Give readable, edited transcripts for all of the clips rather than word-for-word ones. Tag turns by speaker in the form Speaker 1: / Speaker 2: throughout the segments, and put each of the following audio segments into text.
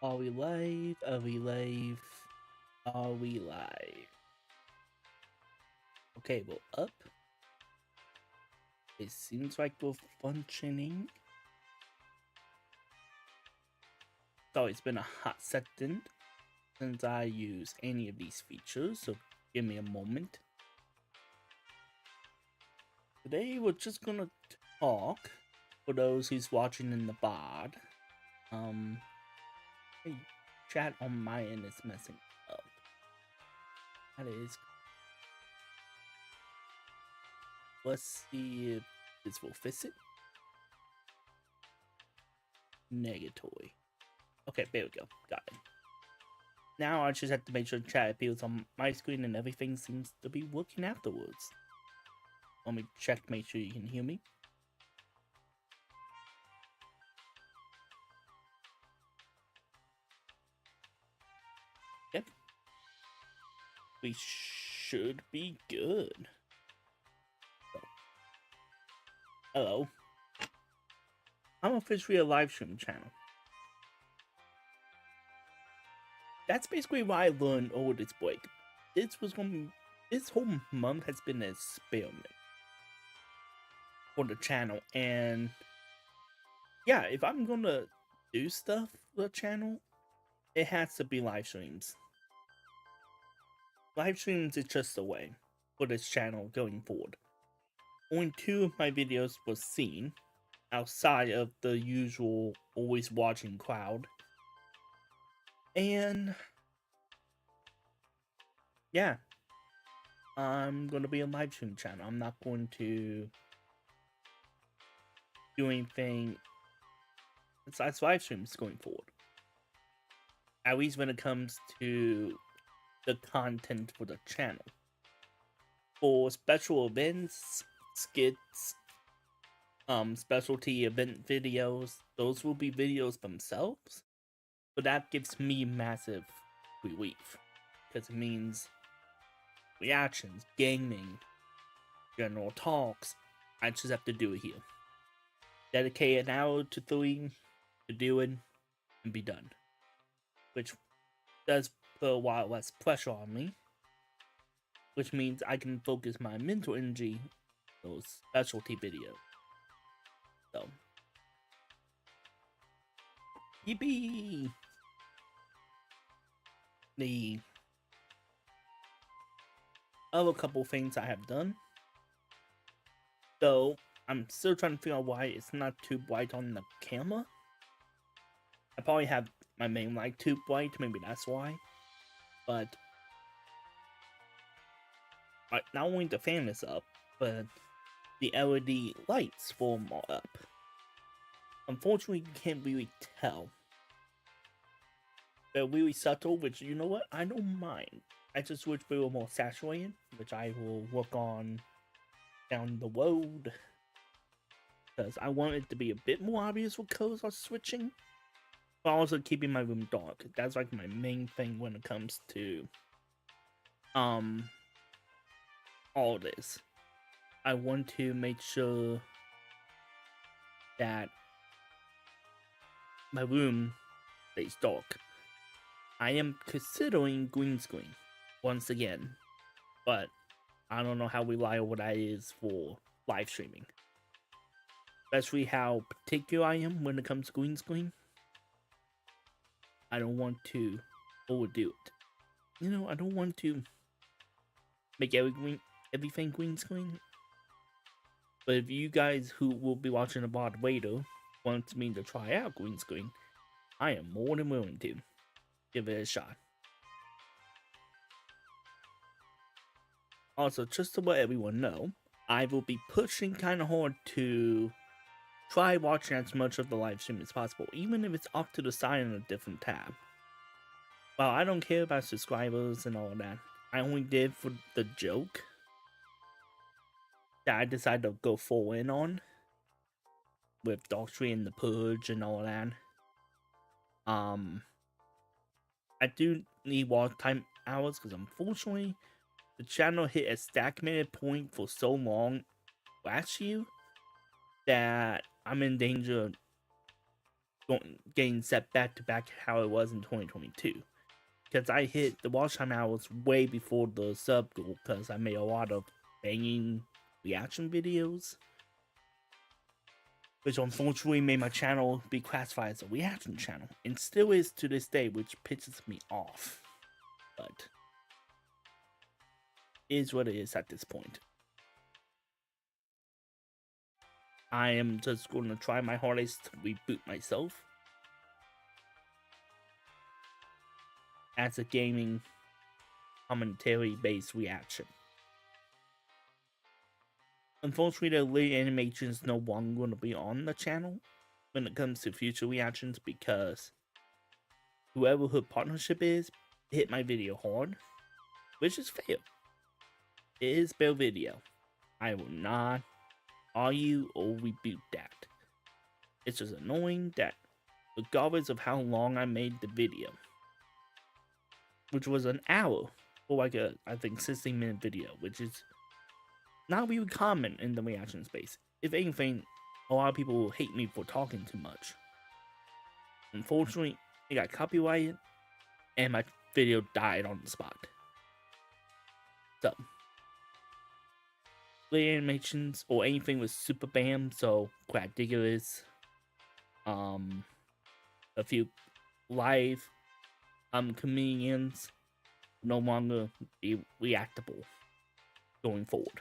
Speaker 1: Are we live? Are we live? Are we live? Okay, we're up. It seems like we're functioning. So it's been a hot second since I used any of these features, so give me a moment. Today we're just gonna talk for those who's watching in the bod. Hey, chat on my end is messing up. That is. Let's see if this will fix it. Negatory. Okay, there we go. Got it. Now I just have to make sure chat appears on my screen and everything seems to be working afterwards. Let me check, make sure you can hear me. Yep. We should be good. So, hello. I'm officially a live stream channel. That's basically why I learned over this break. This whole month has been an experiment for the channel, and yeah, if I'm gonna do stuff for the channel, it has to be live streams. Live streams is just a way for this channel going forward. Only 2 of my videos were seen outside of the usual always watching crowd. And yeah, I'm going to be a live stream channel. I'm not going to do anything besides live streams going forward. At least when it comes to the content for the channel. For special events, skits, specialty event videos, those will be videos themselves. But that gives me massive relief. Because it means reactions, gaming, general talks, I just have to do it here. Dedicate an hour to 3 to do it and be done. Which does put a lot less pressure on me. Which means I can focus my mental energy on those specialty videos. So, yippee! The other couple things I have done. So, I'm still trying to figure out why it's not too bright on the camera. I probably have my main light too bright, maybe that's why. But not only the fan is up, but the LED lights form are up. Unfortunately, you can't really tell. They're really subtle, which, you know what, I don't mind. I just wish they were more saturated, which I will work on down the road. Because I want it to be a bit more obvious what colors are switching. But also keeping my room dark. That's like my main thing when it comes to all this. I want to make sure that my room stays dark. I am considering green screen once again, but I don't know how reliable that is for live streaming. Especially how particular I am when it comes to green screen. I don't want to overdo it. You know, I don't want to make everything green screen. But if you guys who will be watching the VOD later want me to try out green screen, I am more than willing to give it a shot. Also, just to let everyone know, I will be pushing kind of hard to try watching as much of the live stream as possible, even if it's off to the side in a different tab. Well, I don't care about subscribers and all that. I only did for the joke that I decided to go full in on with WalStreet and the Purge and all that. I do need watch time hours because unfortunately the channel hit a stagnated point for so long last year that I'm in danger getting set back to back how it was in 2022. Because I hit the watch time hours way before the sub goal because I made a lot of banging reaction videos, which unfortunately made my channel be classified as a reaction channel, and still is to this day, which pisses me off. But it is what it is at this point. I am just going to try my hardest to reboot myself as a gaming commentary-based reaction. Unfortunately, the lead animation is no longer going to be on the channel when it comes to future reactions because whoever her partnership is hit my video hard, which is fair. It is bare video. I will not argue or reboot that. It's just annoying that regardless of how long I made the video, which was an hour for like a, I think, 16-minute video, which is not really common in the reaction space. If anything, a lot of people will hate me for talking too much. Unfortunately, it got copyrighted and my video died on the spot. So, play animations or anything with Super Bam, so Quadigulous, a few live comedians no longer be reactable going forward.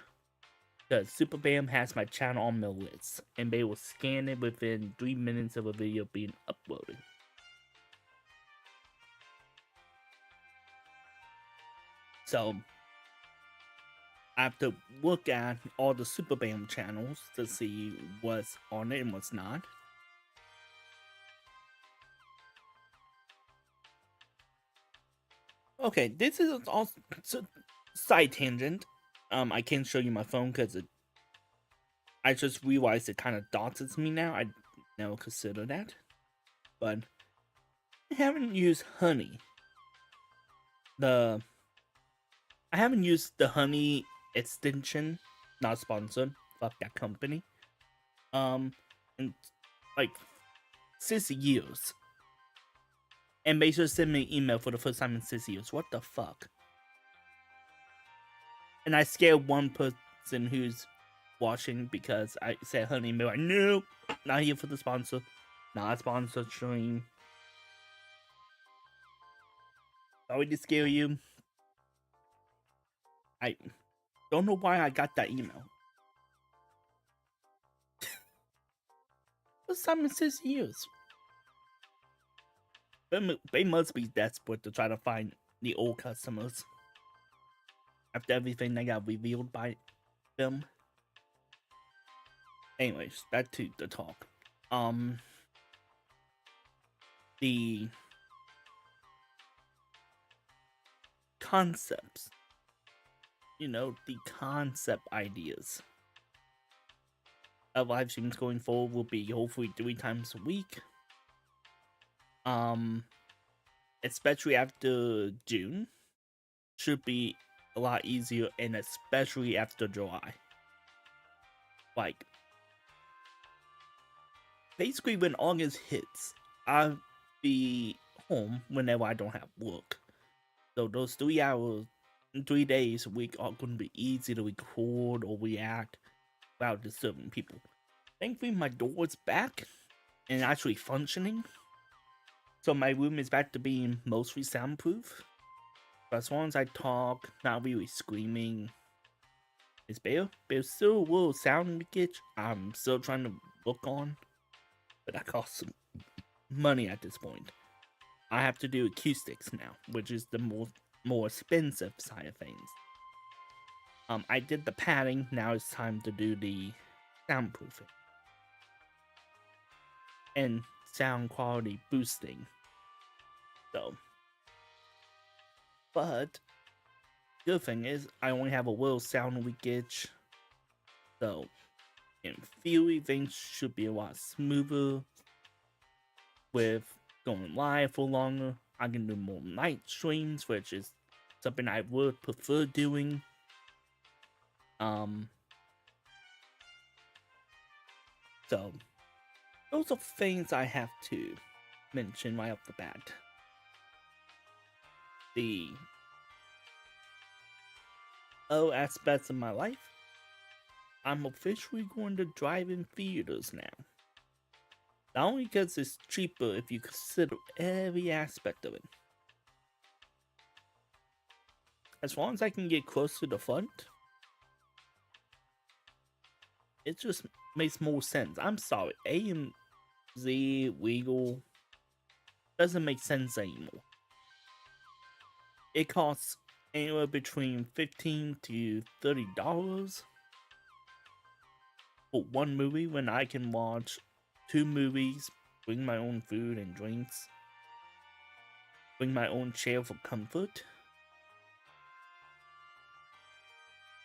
Speaker 1: Because Super Bam has my channel on their list, and they will scan it within 3 minutes of a video being uploaded. So, I have to look at all the Super Bam channels to see what's on it and what's not. Okay, this is also side tangent. I can't show you my phone because I just realized it kind of doxes me now. I never considered that, but I haven't used Honey. I haven't used the Honey extension. Not sponsored. Fuck that company. In like 6 years. And they just sent me an email for the first time in 6 years. What the fuck? And I scared one person who's watching because I said Honey, and they're like, nope, not here for the sponsor. Not sponsored stream. Sorry to scare you. I don't know why I got that email. First time in 6 years. They must be desperate to try to find the old customers after everything that got revealed by them. Anyways, back to the talk. The concepts, the concept ideas of live streams going forward will be hopefully 3 times a week. Especially after June, should be a lot easier, and especially after July. Like, basically when August hits, I'll be home whenever I don't have work. So those 3 hours, 3 days a week are going to be easy to record or react without disturbing people. Thankfully, my door is back and actually functioning. So my room is back to being mostly soundproof. But as long as I talk, not really screaming, it's better. There's still a little sound leakage I'm still trying to work on. But that costs some money at this point. I have to do acoustics now, which is the more expensive side of things. I did the padding, now it's time to do the soundproofing. And sound quality boosting. So, but good thing is I only have a little sound leakage. So, in theory, things should be a lot smoother with going live for longer. I can do more night streams, which is something I would prefer doing. So those are things I have to mention right off the bat. The other aspects of my life, I'm officially going to drive-in theaters now. Not only because it's cheaper if you consider every aspect of it. As long as I can get close to the front, it just makes more sense. I'm sorry, AMZ legal doesn't make sense anymore. It costs anywhere between $15 to $30 for one movie when I can watch 2 movies, bring my own food and drinks, bring my own chair for comfort.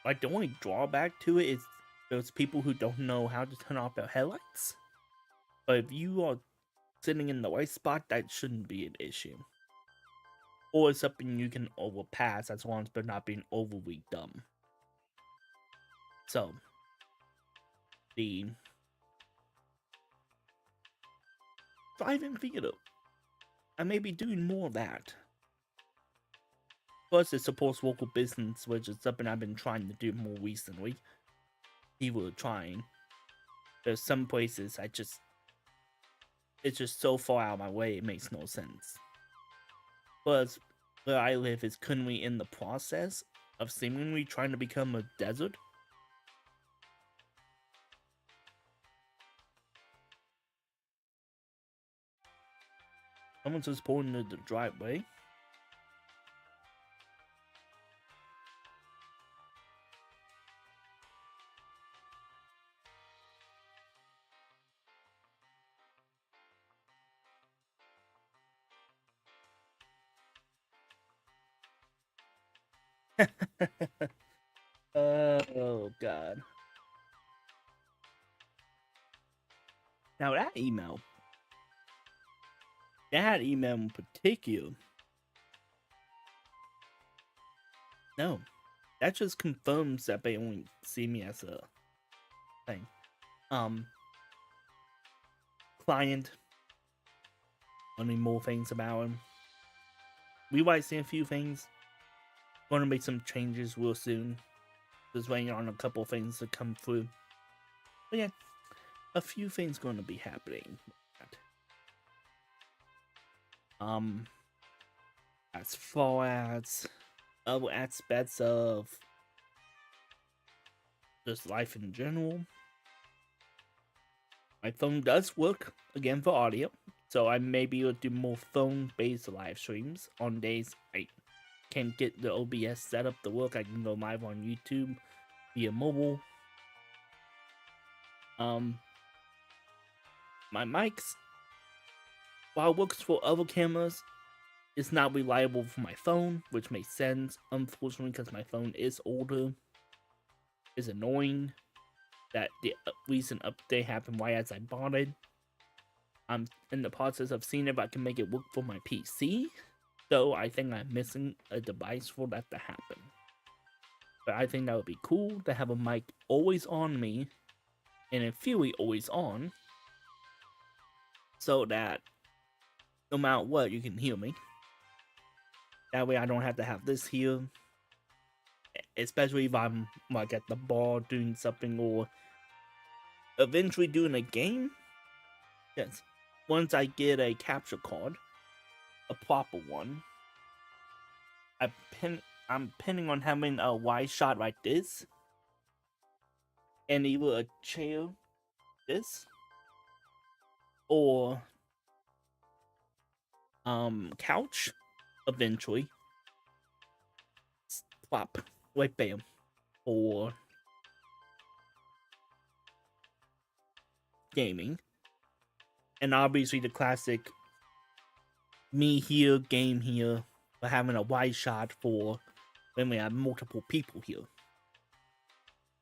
Speaker 1: Like, the only drawback to it is those people who don't know how to turn off their headlights. But if you are sitting in the right spot, that shouldn't be an issue. Or it's something you can overpass as long as they're not being overly dumb. So, the drive-in theater, I may be doing more of that. Plus, it supports local business, which is something I've been trying to do more recently. People are trying. There's some places it's just so far out of my way, it makes no sense. Plus, where I live is currently in the process of seemingly trying to become a desert. Someone's just pulling into the driveway. Oh, God. Now that email in particular, no, that just confirms that they only see me as a thing. Client, learning more things about him. We might see a few things. Going to make some changes real soon. Just waiting on a couple things to come through. But yeah, a few things going to be happening. As far as other aspects of just life in general, my phone does work again for audio, so I may be able to do more phone-based live streams on days I can't get the OBS setup to work. I can go live on YouTube via mobile. My mics, while it works for other cameras, it's not reliable for my phone, which makes sense, unfortunately, because my phone is older. It's annoying that the recent update happened right as I bought it. I'm in the process of seeing if I can make it work for my PC, so I think I'm missing a device for that to happen. But I think that would be cool to have a mic always on me, and in theory always on, so that no matter what, you can hear me. That way I don't have to have this here, especially if I'm like at the bar doing something or eventually doing a game. Yes, once I get a capture card, a proper one, I'm planning on having a wide shot like this, and either a chair, this, or couch, eventually, plop right there, for gaming, and obviously the classic me here, game here, but having a wide shot for when we have multiple people here.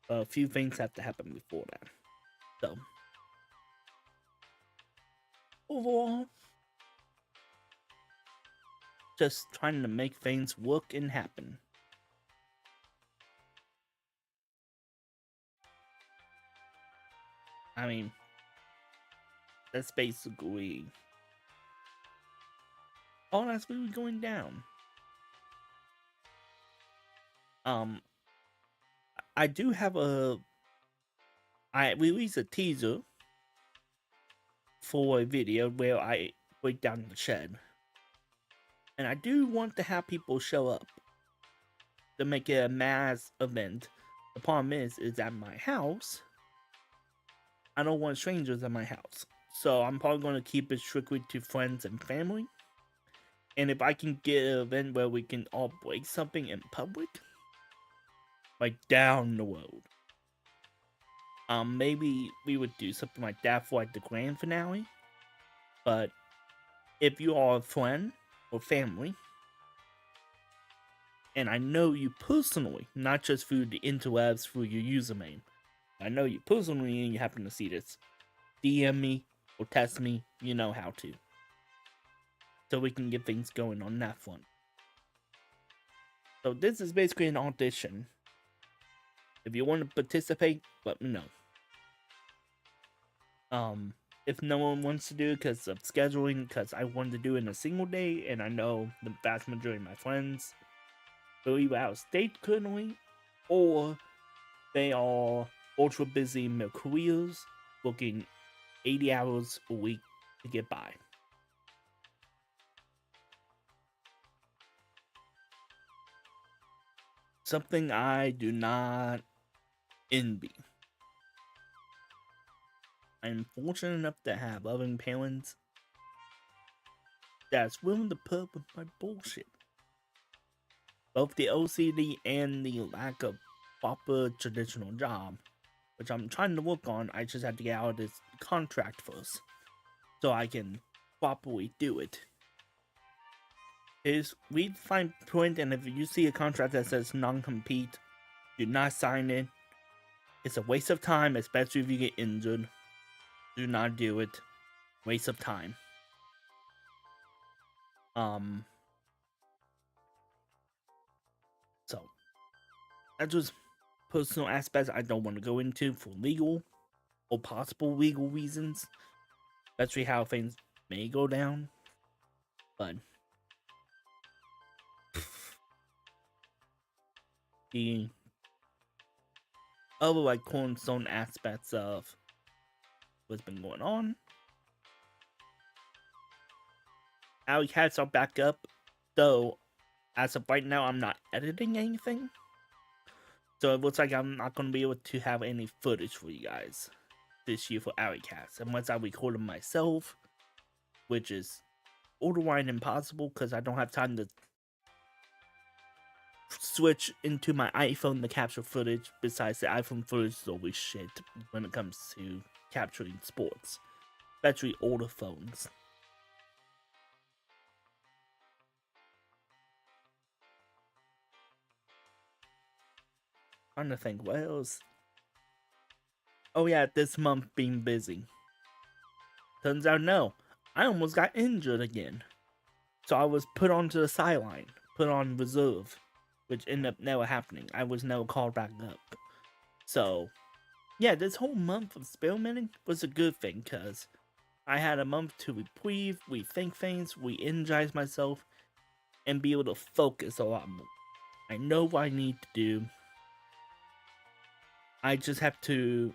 Speaker 1: A few things have to happen before that. So, overall, just trying to make things work and happen. I mean, That's basically all that's really going down. I do have I released a teaser for a video where I break down the shed. And I do want to have people show up to make it a mass event. The problem is at my house, I don't want strangers at my house. So I'm probably going to keep it strictly to friends and family. And if I can get an event where we can all break something in public, like down the road, maybe we would do something like that for like the grand finale. But if you are a friend or family, and I know you personally, not just through the interwebs through your username, I know you personally and you happen to see this, DM me or text me, you know how to. So we can get things going on that front. So this is basically an audition. If you want to participate, let me know. If no one wants to do it because of scheduling, because I wanted to do it in a single day, and I know the vast majority of my friends are either out of state currently, or they are ultra busy in their careers, working 80 hours a week to get by. Something I do not envy. I'm fortunate enough to have loving parents that's willing to put up with my bullshit. Both the OCD and the lack of proper traditional job, which I'm trying to work on. I just have to get out of this contract first, so I can properly do it. Is we find point, and if you see a contract that says non-compete, do not sign it. It's a waste of time, especially if you get injured. Do not do it. Waste of time. So that's just personal aspects I don't want to go into for legal or possible legal reasons. Especially how things may go down. But the other like cornerstone aspects of what's been going on. Alley cats are back up, though as of right now I'm not editing anything. So it looks like I'm not going to be able to have any footage for you guys this year for Alley Cats unless I record them myself, which is borderline impossible because I don't have time to switch into my iPhone to capture footage. Besides, the iPhone footage is always shit when it comes to capturing sports, especially older phones. Trying to think what else. Oh yeah, this month being busy. Turns out no, I almost got injured again. So I was put onto the sideline, put on reserve, which ended up never happening. I was never called back up. So yeah, this whole month of experimenting was a good thing because I had a month to reprieve, rethink things, re-energize myself, and be able to focus a lot more. I know what I need to do. I just have to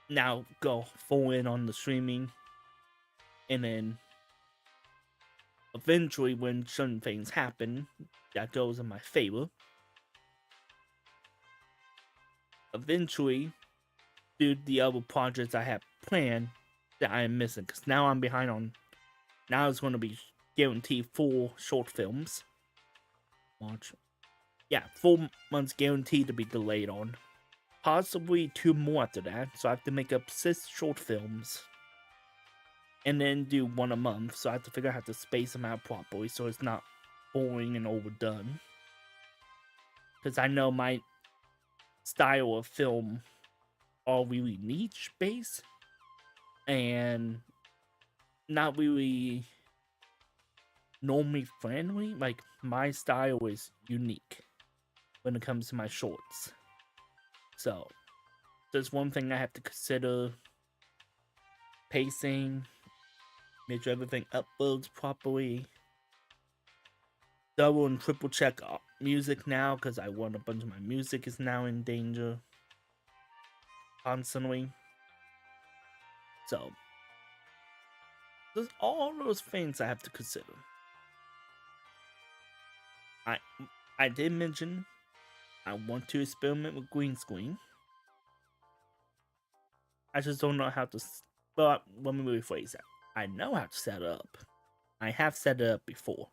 Speaker 1: now go full in on the streaming, and then eventually when certain things happen that goes in my favor, eventually do the other projects I have planned that I am missing, because now I'm behind on, now it's going to be guaranteed 4 short films. March. Yeah, 4 months guaranteed to be delayed on. Possibly 2 more after that, so I have to make up 6 short films. And then do 1 a month, so I have to figure out how to space them out properly so it's not boring and overdone. Because I know my style of film all really niche based and not really normally friendly. Like, my style is unique when it comes to my shorts. So, there's one thing I have to consider pacing, make sure everything uploads properly. Double and triple check music now because I want a bunch of my music is now in danger constantly. So there's all those things I have to consider. I did mention I want to experiment with green screen. I just don't know how to. Well, let me rephrase that. I know how to set it up. I have set it up before.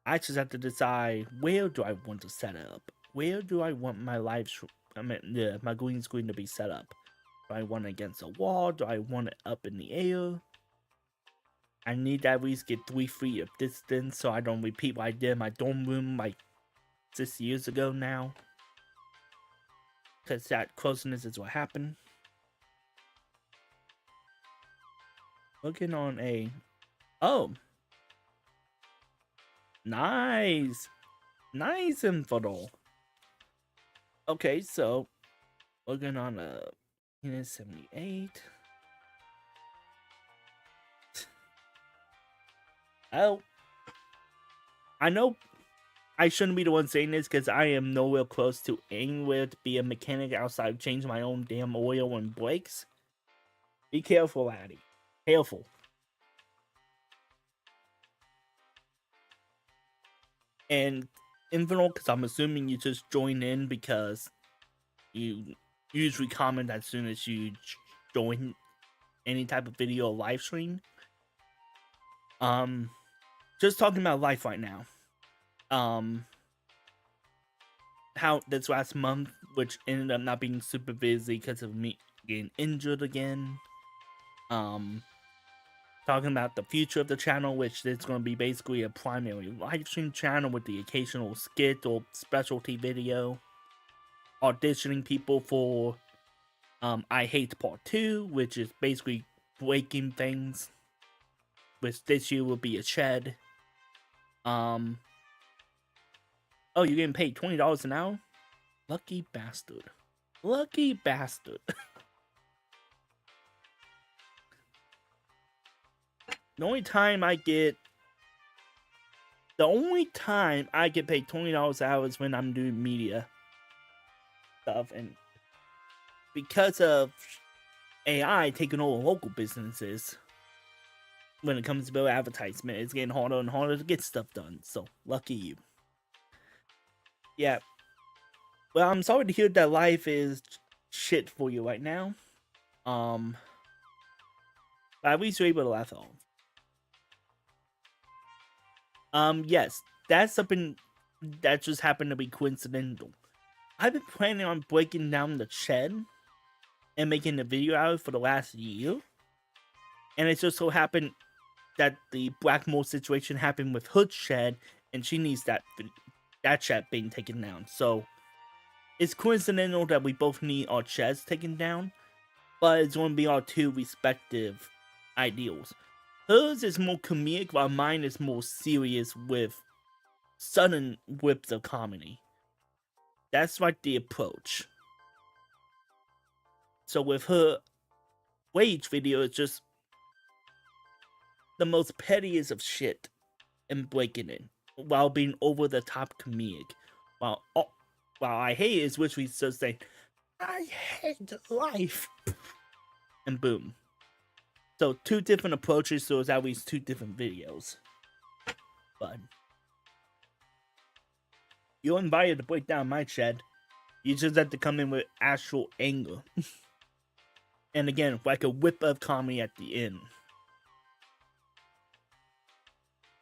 Speaker 1: I just have to decide where do I want to set it up. Where do I want my my green screen to be set up? Do I want it against a wall? Do I want it up in the air? I need to at least get 3 feet of distance so I don't repeat what I did in my dorm room like 6 years ago now. Because that closeness is what happened. Looking on a... Oh! Nice! Nice infidel! Okay, so... Looking on a... 78... Oh, I know I shouldn't be the one saying this because I am nowhere close to anywhere to be a mechanic outside of changing my own damn oil and brakes. Be careful, laddie. Careful. And Infinite, because I'm assuming you just join in because you usually comment as soon as you join any type of video or live stream. Just talking about life right now. How this last month, which ended up not being super busy because of me getting injured again. Talking about the future of the channel, which is going to be basically a primary live stream channel with the occasional skit or specialty video. Auditioning people for I Hate Part 2, which is basically breaking things. Which this year will be a shed. Oh, you're getting paid $20 an hour? Lucky bastard. Lucky bastard. The only time I get paid $20 an hour is when I'm doing media stuff, and because of AI taking over local businesses, when it comes to advertisement, it's getting harder and harder to get stuff done. So lucky you. Yeah. Well, I'm sorry to hear that life is shit for you right now. But at least you're able to laugh it off. Yes, that's something that just happened to be coincidental. I've been planning on breaking down the shed and making a video out for the last year. And it just so happened that the Blackmore situation happened with Hood's shed, and she needs that shed being taken down. So it's coincidental that we both need our sheds taken down, but it's going to be our two respective ideals. Hers is more comedic, while mine is more serious with sudden whips of comedy. That's like the approach. So with her wage video, it's just the most pettiest of shit and breaking it while being over the top comedic. While I hate is which we just say, I hate life, and boom. So 2 different approaches, so it's at least 2 different videos. But you're invited to break down my shed. You just have to come in with actual anger. And again, like a whip of comedy at the end.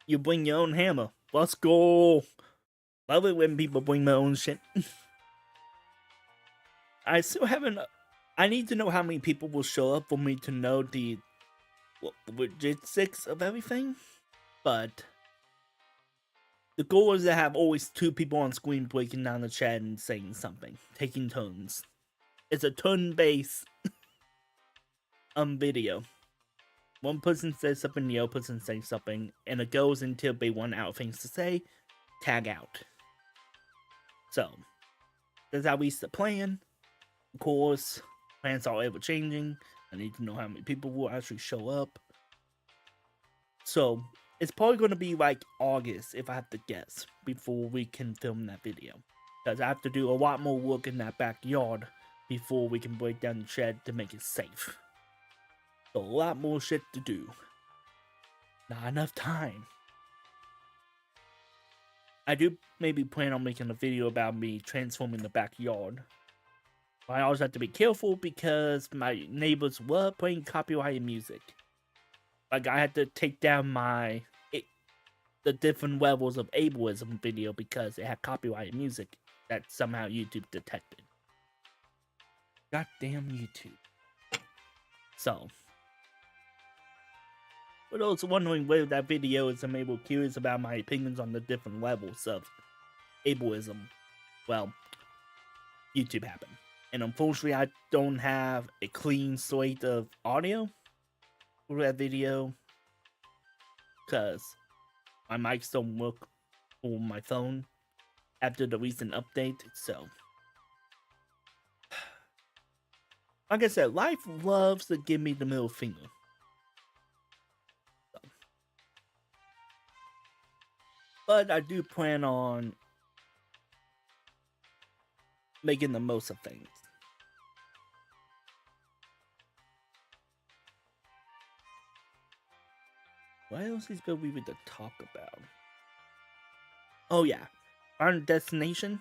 Speaker 1: You bring your own hammer. Let's go. Love it when people bring their own shit. I still haven't... I need to know how many people will show up for me to know the logistics of everything. But the goal is to have always 2 people on screen breaking down the chat and saying something. Taking turns. It's a turn-based video. One person says something, the other person says something, and it goes until they run out of things to say. Tag out. So, that's how we used to plan. Of course, plans are ever changing. I need to know how many people will actually show up. So it's probably going to be like August, if I have to guess, before we can film that video. Because I have to do a lot more work in that backyard before we can break down the shed to make it safe. So a lot more shit to do. Not enough time. I do maybe plan on making a video about me transforming the backyard. But I always have to be careful because my neighbors were playing copyrighted music. Like, I had to take down the different levels of ableism video because it had copyrighted music that somehow YouTube detected. Goddamn YouTube. So, for those wondering where that video is, I'm able curious about my opinions on the different levels of ableism. Well, YouTube happened. And unfortunately, I don't have a clean slate of audio for that video because my mics don't work on my phone after the recent update. So, like I said, life loves to give me the middle finger. So. But I do plan on making the most of things. What else is good we would talk about? Oh yeah, our destination.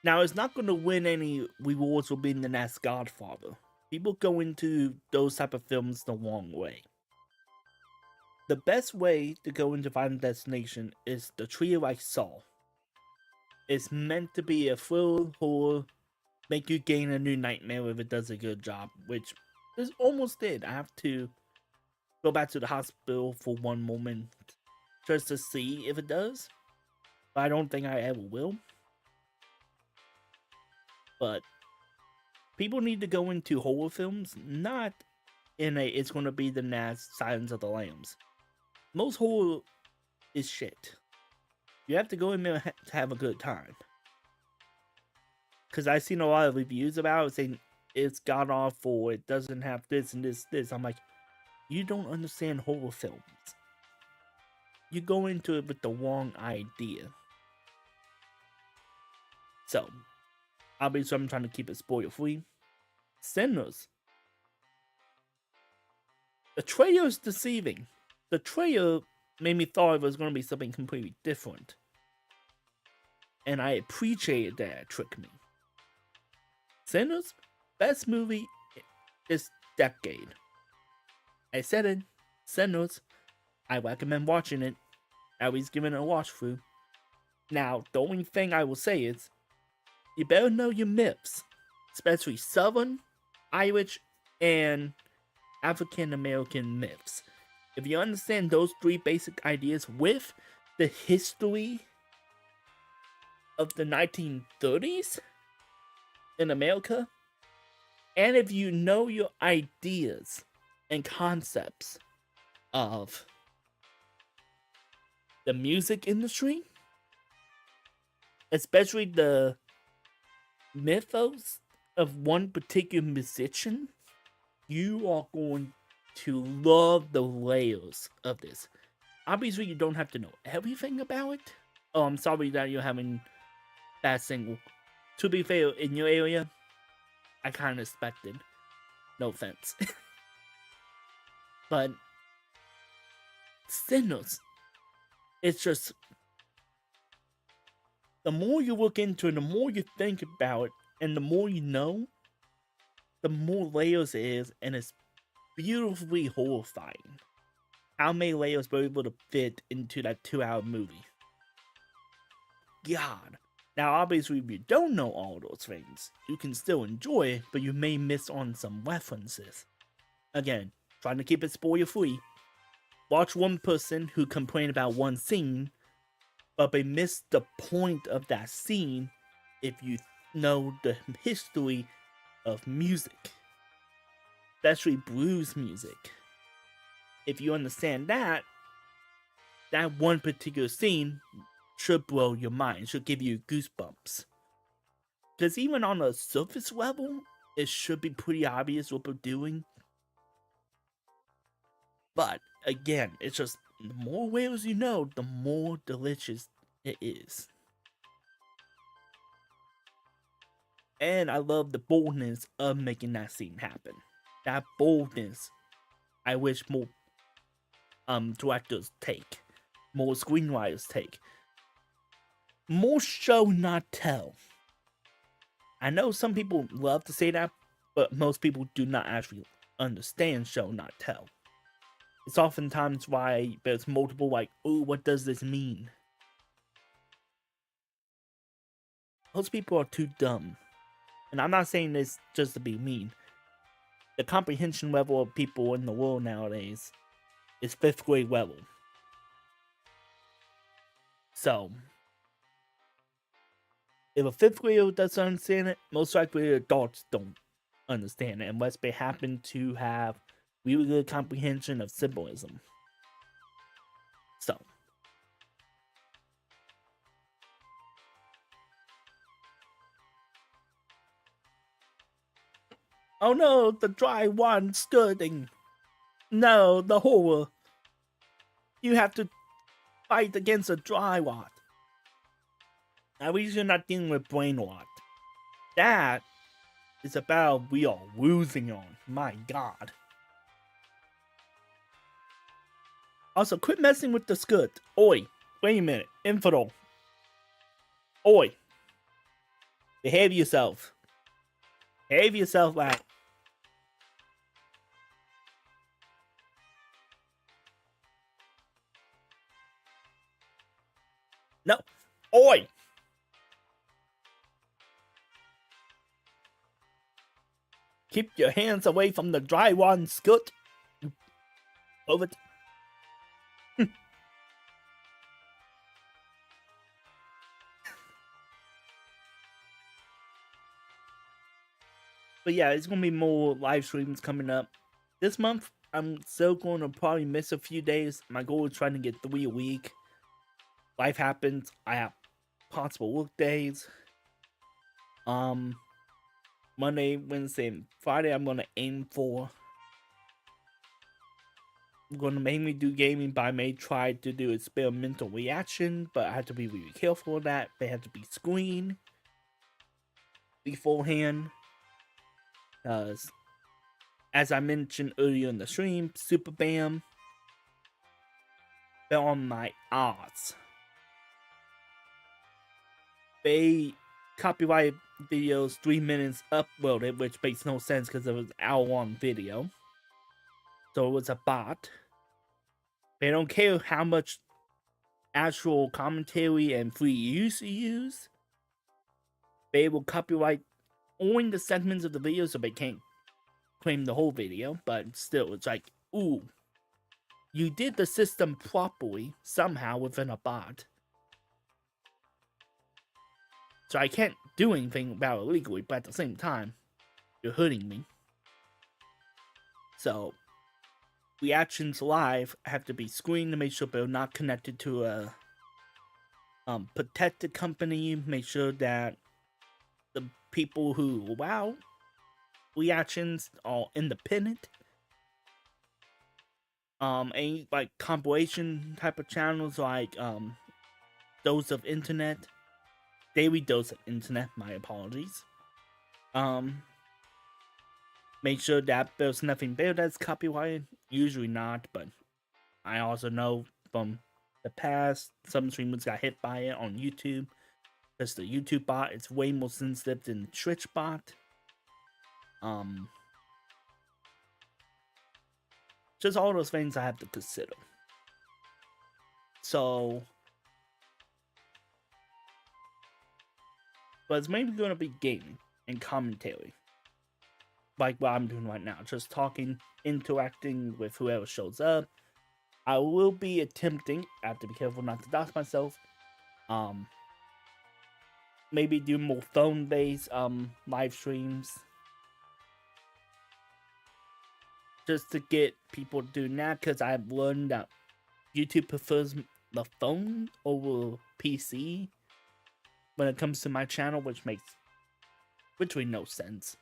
Speaker 1: Now it's not going to win any rewards for being the next Godfather. People go into those type of films the wrong way. The best way to go into Final Destination is the trio I saw. It's meant to be a full horror, make you gain a new nightmare if it does a good job, which this almost did. I have to go back to the hospital for one moment just to see if it does. But I don't think I ever will. But people need to go into horror films, not in a it's going to be the next Silence of the Lambs. Most horror is shit. You have to go in there to have a good time. Because I've seen a lot of reviews about it saying it's god awful, it doesn't have this and this. I'm like, you don't understand horror films. You go into it with the wrong idea. So, obviously I'm trying to keep it spoiler free. Sinners. The trailer is deceiving. The trailer made me thought it was going to be something completely different. And I appreciated that it tricked me. Sinners, best movie this decade. I said it. Sinners, I recommend watching it. At least giving it a watch through. Now, the only thing I will say is, you better know your myths. Especially Southern, Irish, and African American myths. If you understand those three basic ideas with the history of the 1930s in America, and if you know your ideas and concepts of the music industry, especially the mythos of one particular musician, you are going to love the layers of this. Obviously, you don't have to know everything about it. Oh, I'm sorry that you're having bad signal. To be fair, in your area, I kind of expected. No offense. But Sinners, it's just, the more you look into it, the more you think about it, and the more you know, the more layers it is, and it's beautifully horrifying. How many layers were able to fit into that 2-hour movie? God. Now, obviously, if you don't know all those things, you can still enjoy it, but you may miss on some references. Again, trying to keep it spoiler free. Watch one person who complained about one scene, but they missed the point of that scene if you know the history of music. Especially blues music. If you understand that, that one particular scene should blow your mind, should give you goosebumps. Because even on a surface level, it should be pretty obvious what we're doing. But again, it's just the more whales you know, the more delicious it is. And I love the boldness of making that scene happen. That boldness, I wish more directors take, more screenwriters take, more show not tell. I know some people love to say that, but most people do not actually understand show not tell. It's oftentimes why there's multiple like, oh, what does this mean? Most people are too dumb. And I'm not saying this just to be mean. The comprehension level of people in the world nowadays is 5th grade level. So, if a 5th grader doesn't understand it, most likely adults don't understand it unless they happen to have really good comprehension of symbolism. So, oh no, the dry one skirting. No, the horror. You have to fight against a dry rot. At least you're not dealing with brain rot. That is a battle we are losing on. My god. Also, quit messing with the skirt. Oi, wait a minute. Infidel. Oi. Behave yourself. Behave yourself, lad. No. Oi. Keep your hands away from the dry one, skirt. Over it. But yeah, it's gonna be more live streams coming up. This month, I'm still going to probably miss a few days. My goal is trying to get 3 a week. Life happens. I have possible work days. Monday, Wednesday, and Friday, I'm gonna aim for. I'm gonna mainly do gaming, but I may try to do experimental reaction. But I have to be really careful of that. They have to be screened beforehand. As I mentioned earlier in the stream, Super Bam, they're on my odds. They copyright videos 3 minutes uploaded, which makes no sense because it was an hour-long video. So it was a bot. They don't care how much actual commentary and free use you use. They will copyright only the segments of the video, so they can't claim the whole video. But still, it's like, ooh, you did the system properly somehow within a bot. So I can't do anything about it legally, but at the same time, you're hurting me. So, reactions live have to be screened to make sure they're not connected to a protected company. Make sure that the people who allow reactions are independent. Any like compilation type of channels like Dose of Internet. Daily Dose of Internet, my apologies. Make sure that there's nothing there that's copyrighted. Usually not, but I also know from the past, some streamers got hit by it on YouTube. Because the YouTube bot is way more sensitive than the Twitch bot. Just all those things I have to consider. So, but it's mainly going to be gaming and commentary. Like what I'm doing right now. Just talking, interacting with whoever shows up. I will be attempting, I have to be careful not to dox myself, maybe do more phone-based live streams. Just to get people doing that, because I've learned that YouTube prefers the phone over PC when it comes to my channel, which makes which made no sense.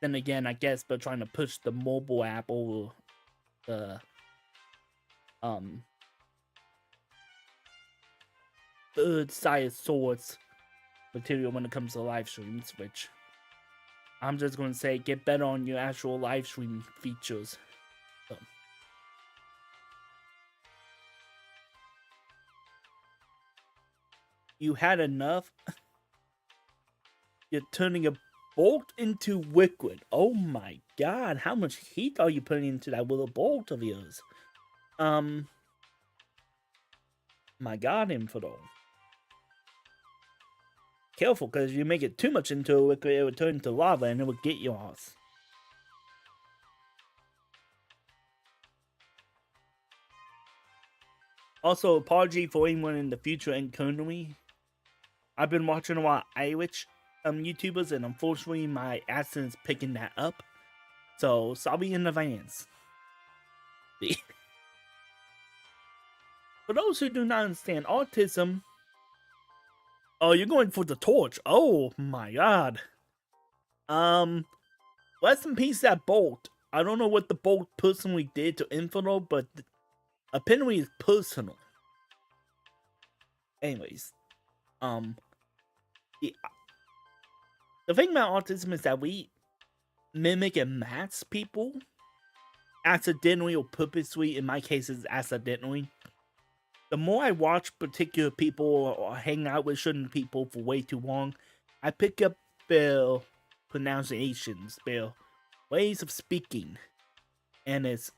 Speaker 1: Then again, I guess they're trying to push the mobile app over the third-sided source material when it comes to live streams, which I'm just going to say, get better on your actual live stream features. So. You had enough? You're turning a bolt into liquid. Oh my god, how much heat are you putting into that little bolt of yours? My god, Infidel. Careful, because if you make it too much into a liquid, it would turn into lava and it would get your ass. Also, apology for anyone in the future encountering me. I've been watching a lot of Irish YouTubers, and unfortunately my accent is picking that up. So, sorry in advance. For those who do not understand autism... Oh, you're going for the torch. Oh my god. Rest in peace that bolt. I don't know what the bolt personally did to Infernal, but apparently it's personal. Anyways. The thing about autism is that we mimic and match people. Accidentally or purposely. In my case, it's accidentally. The more I watch particular people or hang out with certain people for way too long, I pick up their pronunciations, their ways of speaking. And it's,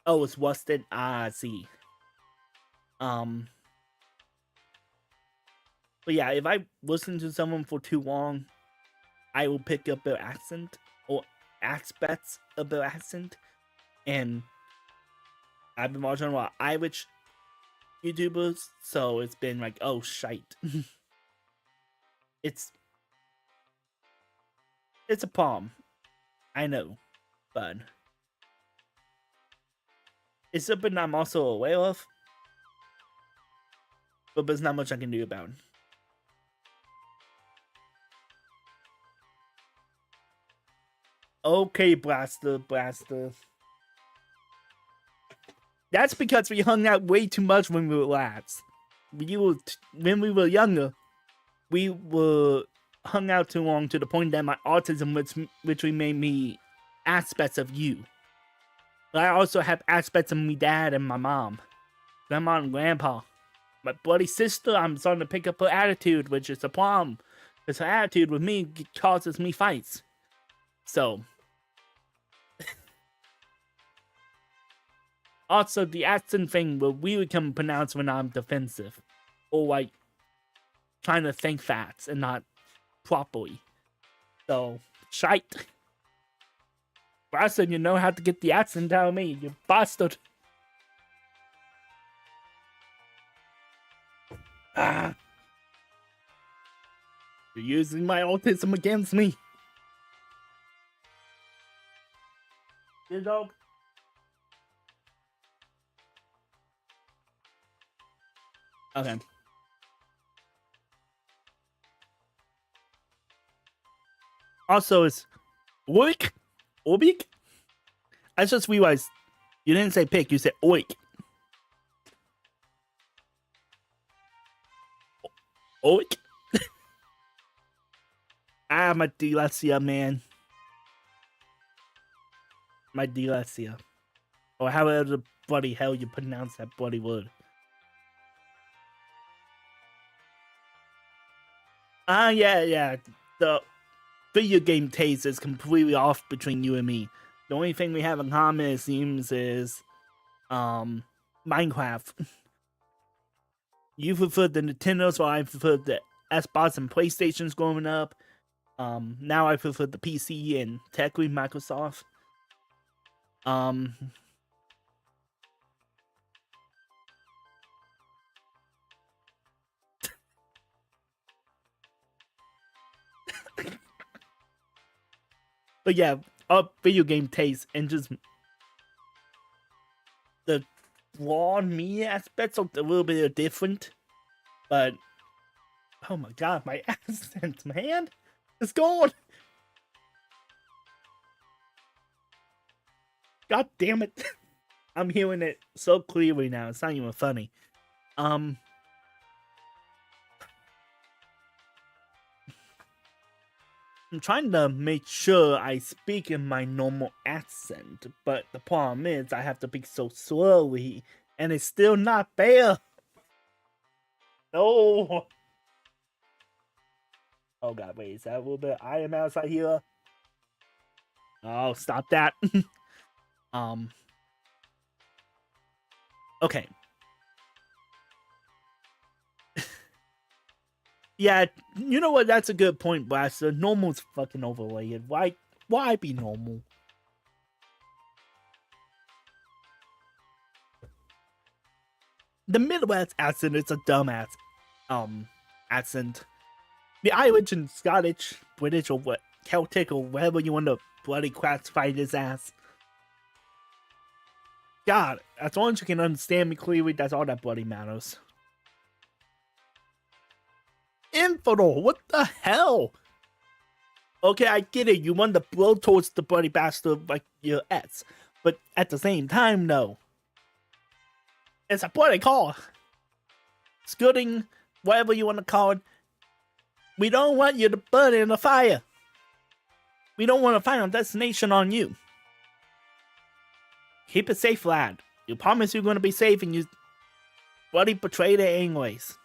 Speaker 1: oh, it's WalStreet, I see. But yeah, if I listen to someone for too long, I will pick up their accent or aspects of their accent. And I've been watching a lot of Irish YouTubers, so it's been like, oh shite. It's a problem. I know, but it's something I'm also aware of, but there's not much I can do about it. Okay, Blaster. That's because we hung out way too much when we were lads. When we were younger, we were hung out too long to the point that my autism which made me aspects of you. But I also have aspects of me dad and my mom. Grandma and grandpa. My bloody sister, I'm starting to pick up her attitude, which is a problem. Because her attitude with me causes me fights. So... Also, the accent thing will really come pronounced when I'm defensive. Or, like, trying to think facts and not properly. So, shite. Bastard, you know how to get the accent out of me, you bastard. Ah. You're using my autism against me. You dog. Okay. Also, it's oik, obik. I just realized you didn't say pick, you said oik. Oik. My dyslexia, man. My dyslexia. Or however the bloody hell you pronounce that bloody word. Yeah. The video game taste is completely off between you and me. The only thing we have in common, it seems, is Minecraft. You preferred the Nintendo, so I preferred the Xbox and PlayStations growing up. Now I prefer the PC and technically Microsoft. But yeah, our video game taste and just the raw media aspects are a little bit different, but Oh my god, my accent, man! It's gone! God damn it! I'm hearing it so clearly now, it's not even funny. I'm trying to make sure I speak in my normal accent, but the problem is I have to speak so slowly, and it's still not fair! No! Oh god, wait, is that a little bit I am outside here? Oh, stop that. um Okay. Yeah, you know what? That's a good point, Blaster. Normal's fucking overrated. Why be normal? The Midwest accent is a dumbass accent. The Irish and Scottish, British, or what, Celtic, or whatever you want to bloody classify this as. God, as long as you can understand me clearly, that's all that bloody matters. Infidel, what the hell? Okay, I get it. You want to blow towards the bloody bastard like your ex, but at the same time, no. It's a bloody call. Scooting, whatever you want to call it. We don't want you to burn in the fire. We don't want to find our destination on you. Keep it safe, lad. You promise you're going to be safe, and you bloody betrayed it anyways.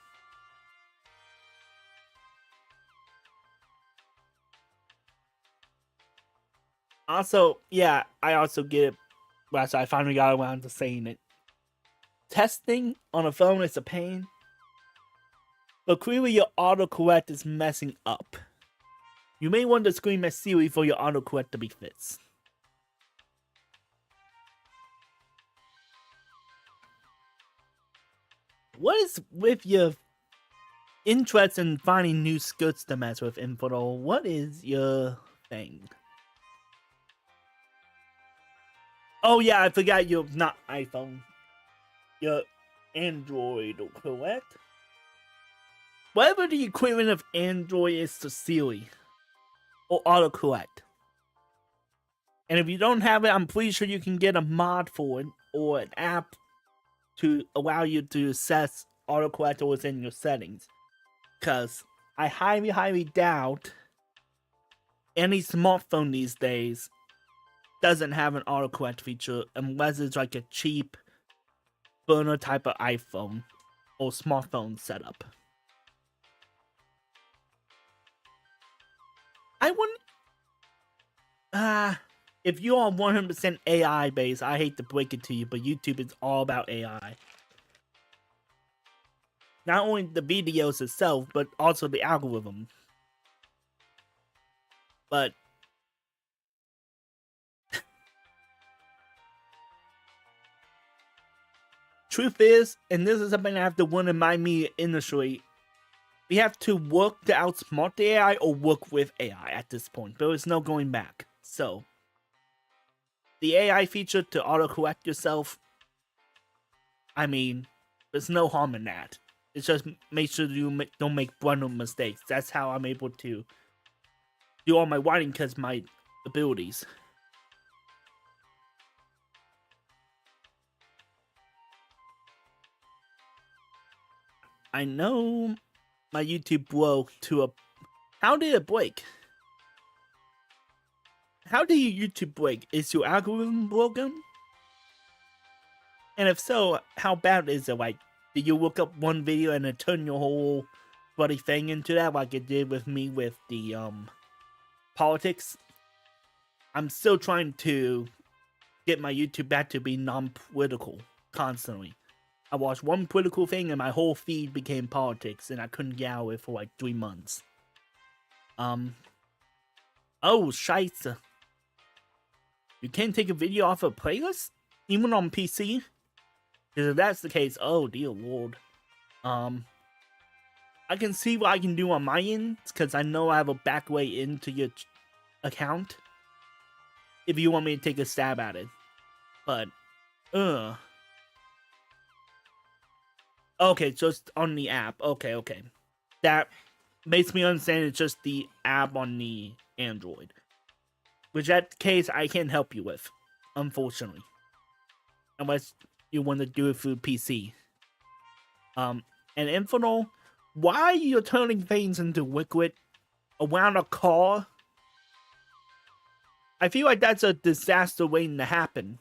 Speaker 1: Also, yeah, I also get it. Last I finally got around to saying it. Testing on a phone is a pain, but clearly your autocorrect is messing up. You may want to scream at Siri for your autocorrect to be fixed. What is with your interest in finding new skirts to mess with, Infidel? What is your thing? Oh yeah, I forgot you're not iPhone. You're Android, correct? Whatever the equivalent of Android is to Siri or autocorrect. And if you don't have it, I'm pretty sure you can get a mod for it or an app to allow you to access autocorrect within your settings. Because I highly doubt any smartphone these days doesn't have an autocorrect feature unless it's like a cheap burner type of iPhone or smartphone setup. I wouldn't. If you are 100% AI based, I hate to break it to you, but YouTube is all about AI. Not only the videos itself, but also the algorithm. But truth is, and this is something I have to win in my media industry, we have to work to outsmart the AI or work with AI at this point. There is no going back. So, the AI feature to autocorrect yourself, I mean, there's no harm in that. It's just make sure you don't make brutal mistakes. That's how I'm able to do all my writing because my abilities. I know my YouTube broke to a... How did it break? How did your YouTube break? Is your algorithm broken? And if so, how bad is it? Like, did you look up one video and it turned your whole bloody thing into that like it did with me with the politics? I'm still trying to get my YouTube back to be non-political constantly. I watched one political thing and my whole feed became politics and I couldn't get out of it for like 3 months. Oh, scheisse. You can't take a video off a playlist? Even on PC? Because if that's the case, oh dear lord. I can see what I can do on my end, because I know I have a back way into your account. If you want me to take a stab at it. But, okay, just on the app. Okay. That makes me understand it's just the app on the Android. Which that case I can't help you with, unfortunately. Unless you want to do it through PC. And Infernal, why you're turning things into liquid around a car? I feel like that's a disaster waiting to happen.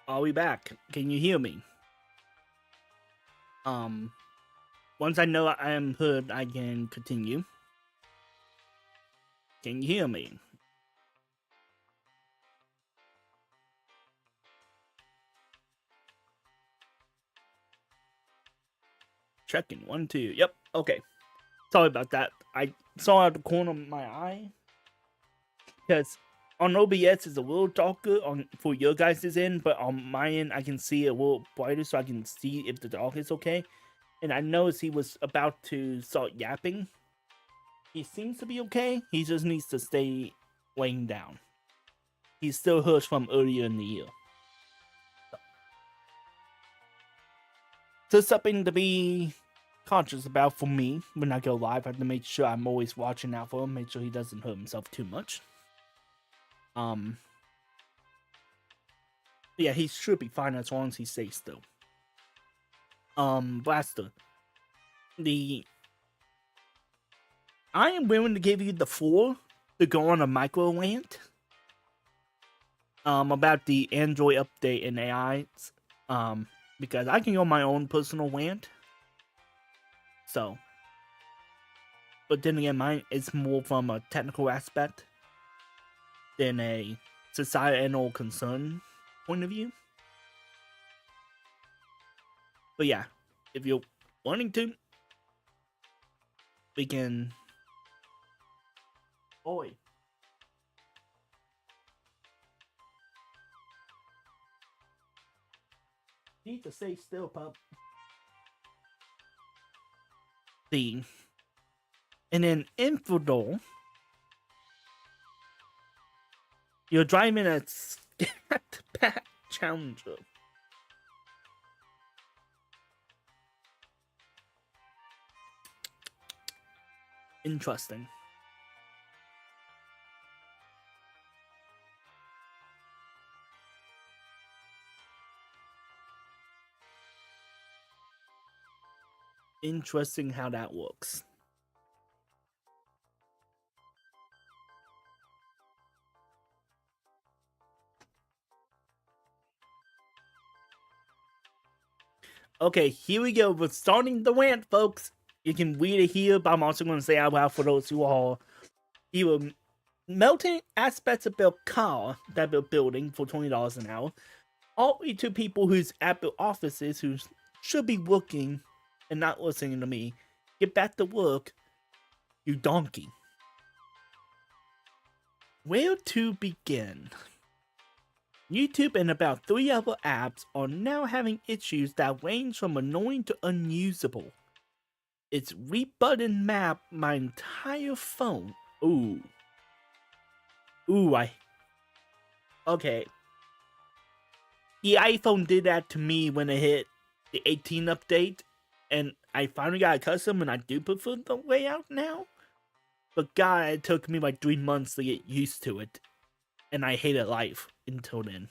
Speaker 1: Are we back? Can you hear me? Once I know I am heard, I can continue. Can you hear me? Checking 1, 2. Yep. Okay. Sorry about that. I saw out the corner of my eye because on OBS it's a little darker on for your guys' end, but on my end I can see it a little brighter, so I can see if the dog is okay. And I noticed he was about to start yapping. He seems to be okay. He just needs to stay laying down. He still hurts from earlier in the year. So something to be conscious about for me when I go live. I have to make sure I'm always watching out for him, make sure he doesn't hurt himself too much. Yeah, he should be fine as long as he stays still. Blaster. I am willing to give you the floor to go on a micro rant. About the Android update and AI. Because I can go on my own personal rant. So. But then again, mine is more from a technical aspect than a societal concern point of view. But yeah, if you're wanting to, we can. Oi. Need to stay still, pup. And then Infidel, you're driving a Scat Pack Challenger. Interesting. Interesting how that works. Okay, here we go. We're starting the rant, folks. You can read it here, but I'm also going to say out loud for those who are here melting aspects of their car that they're building for $20 an hour, all the way to people who's at the offices who should be working and not listening to me. Get back to work, you donkey. Where to begin? YouTube and about 3 other apps are now having issues that range from annoying to unusable. It's rebutton map my entire phone. Ooh, okay. The iPhone did that to me when it hit the 18 update, and I finally got accustomed and I do prefer the layout now. But God, it took me like 3 months to get used to it, and I hated life until then.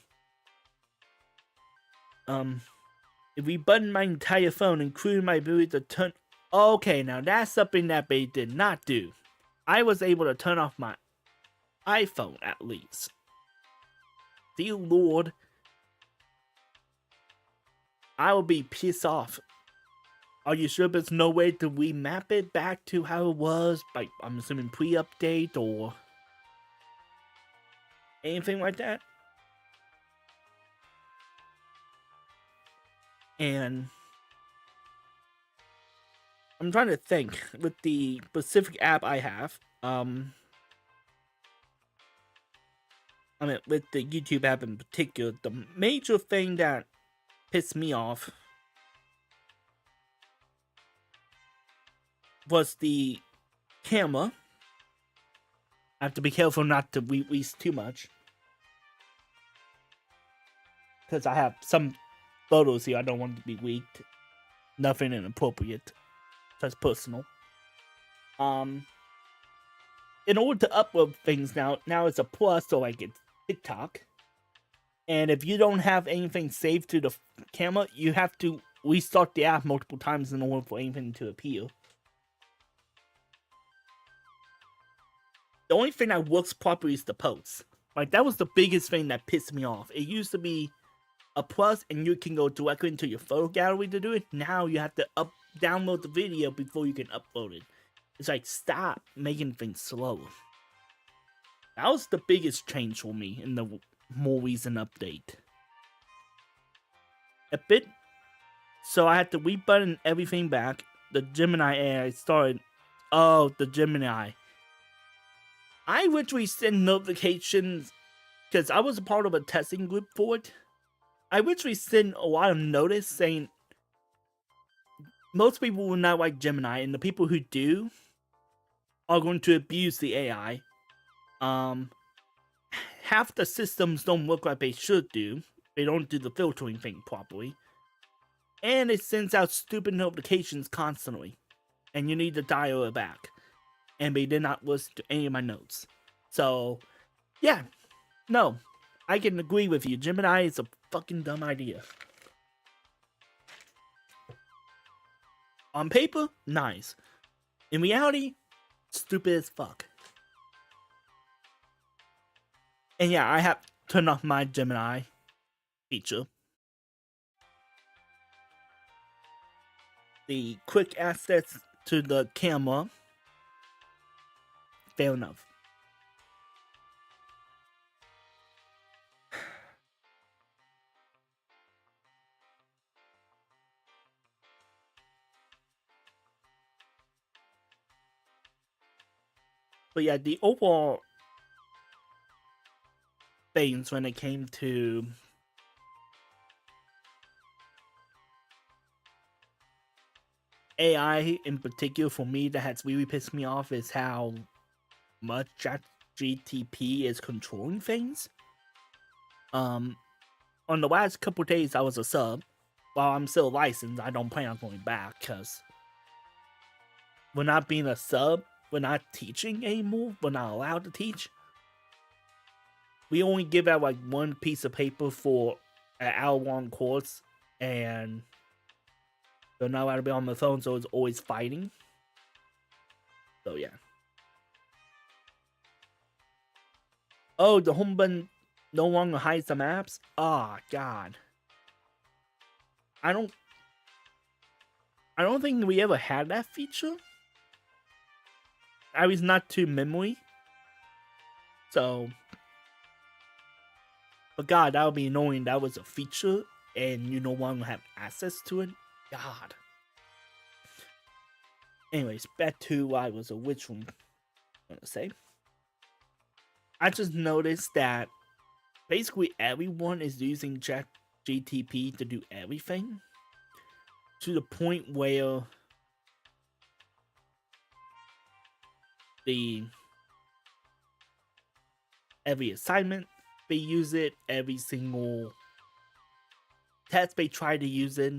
Speaker 1: If we button my entire phone, including my ability to turn... Okay, now that's something that they did not do. I was able to turn off my iPhone, at least. Dear Lord, I will be pissed off. Are you sure there's no way to remap it back to how it was? Like, I'm assuming pre-update or anything like that? And I'm trying to think with the specific app I have. I mean, with the YouTube app in particular, the major thing that pissed me off was the camera. I have to be careful not to release too much, because I have some photos here I don't want to be leaked. Nothing inappropriate. That's personal. In order to upload things now it's a plus, so like it's TikTok. And if you don't have anything saved to the camera, you have to restart the app multiple times in order for anything to appear. The only thing that works properly is the posts. Like, that was the biggest thing that pissed me off. It used to be a plus and you can go directly into your photo gallery to do it. Now you have to download the video before you can upload it. It's like, stop making things slow. That was the biggest change for me in the more recent update. So I had to rebutton everything back. The Gemini AI started. Oh, the Gemini. I literally send notifications because I was a part of a testing group for it. I literally send a lot of notice saying most people will not like Gemini, and the people who do are going to abuse the AI. Half the systems don't work like they should do. They don't do the filtering thing properly. And it sends out stupid notifications constantly. And you need to dial it back. And they did not listen to any of my notes. So, yeah. No. I can agree with you. Gemini is a fucking dumb idea. On paper, nice. In reality, stupid as fuck. And yeah, I have turned off my Gemini feature. The quick access to the camera. Fair enough. But yeah, the overall things when it came to AI in particular for me that has really pissed me off is how much ChatGPT is controlling things. On the last couple days I was a sub. While I'm still licensed, I don't plan on going back because we're not being a sub. We're not teaching anymore. We're not allowed to teach. We only give out like one piece of paper for an hour-long course, and they're not allowed to be on the phone, so it's always fighting. So yeah. Oh, the home button no longer hides the maps? Ah, oh, God. I don't think we ever had that feature. I was not too memory. So, but God, that would be annoying. That was a feature, and you no longer have access to it. God. Anyways, back to what I was originally gonna say. I just noticed that basically everyone is using ChatGTP to do everything, to the point where every assignment they use it, every single test they try to use it.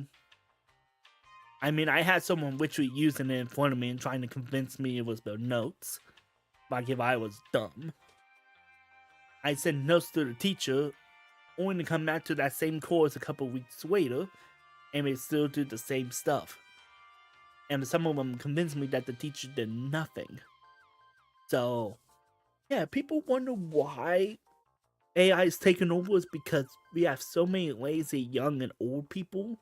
Speaker 1: I mean, I had someone literally using it in front of me and trying to convince me it was their notes, like if I was dumb. I sent notes to the teacher, only to come back to that same course a couple weeks later, and they still do the same stuff. And some of them convinced me that the teacher did nothing. So, yeah, people wonder why AI is taking over is because we have so many lazy young and old people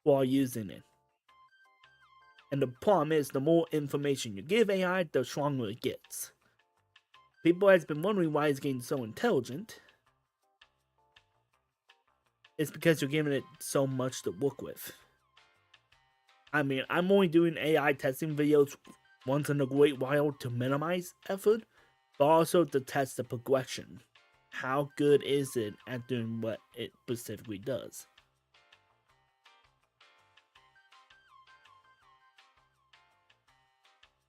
Speaker 1: who are using it. And the problem is, the more information you give AI, the stronger it gets. People has been wondering why it's getting so intelligent. It's because you're giving it so much to work with. I mean, I'm only doing AI testing videos once in a great while to minimize effort, but also to test the progression. How good is it at doing what it specifically does?